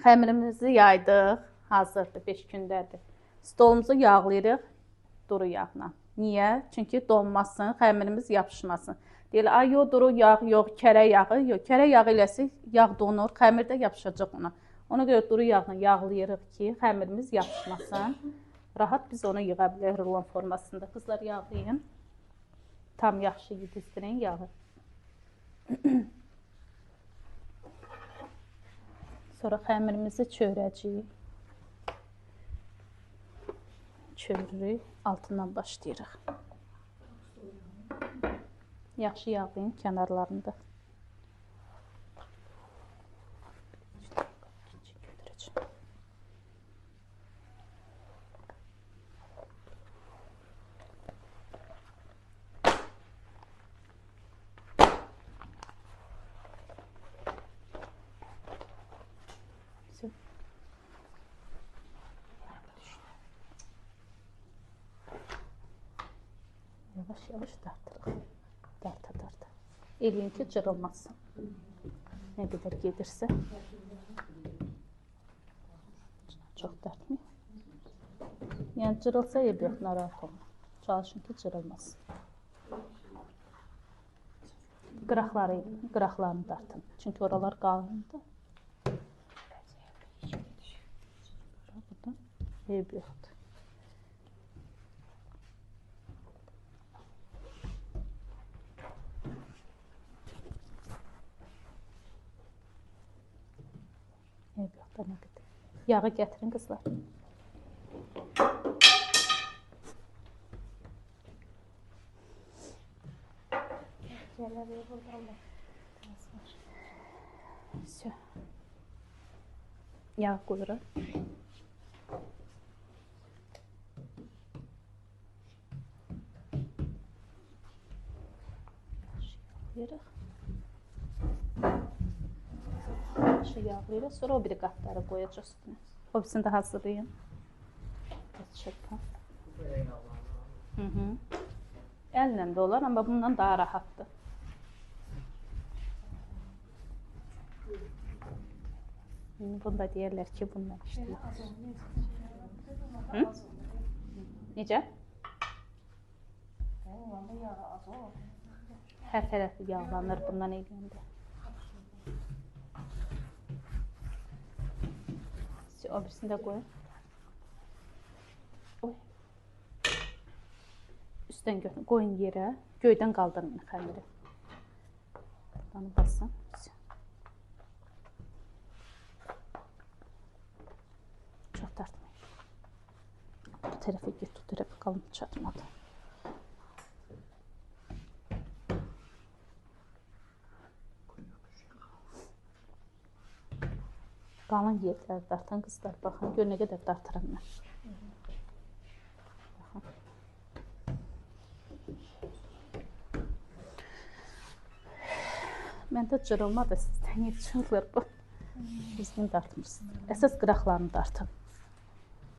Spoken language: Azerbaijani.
Xəmirimizi yaydıq, hazırdır, 5 gündədir. Stolumuzu yağlayırıq duru yağla. Niyə? Çünki donmasın, xəmirimiz yapışmasın. Deyirlər, ay yox, duru yağ, yox, kərə yağı, yox, kərə yağı iləsi yağ donur, xəmir də yapışacaq ona. Ona görə duru yağla yağlayırıq ki, xəmirimiz yapışmasın. Rahat biz onu yığa bilərik rulon formasında. Qızlar yağlayın. Tam yaxşı yedizdirin yağı. Sonra xəmirimizi çörəcəyik. Çörürük, altından başlayırıq. Yaxşı yağlayın kənarlarında. Yavaş-yavaş dartırıq. Darta. Eləyin ki, cırılmasın. Nə qədər gedirsə. Çox dartmayın. Yəni, cırılsa ev yox, narahat olma. Çalışın ki, cırılmasın. Qıraqlarını dartın. Çünki oralar qalındır. Buradan ev yoxdur. Nə qədər. Yağı gətirin qızlar. Yağ qoyuruq. Yağlayırıq. Yağlayırıq. Sonra o biri qatları qoyacaq üstünə. O birisini də hazırlayın. Əllə də olar, amma bundan daha rahatdır. Bunda deyərlər ki, bundan işləyir. Necə? Hər tərəfi yağlanır bundan eləyəndə. O birisini də qoyun. Üstdən götürün, qoyun yerə. Göydən qaldırmayın xəmiri. Buradan basın. Çox dartmayın. Bu tərəfə get, bu tərəfə qalın çatmadı. Qalın yerləri dartan qızlar, baxın, gör nə qədər dartıram mən. Məndə cırılmadı, sizdən yetişirlər bu. Düzgün dartmırsınız. Əsas qıraqlarını dartın.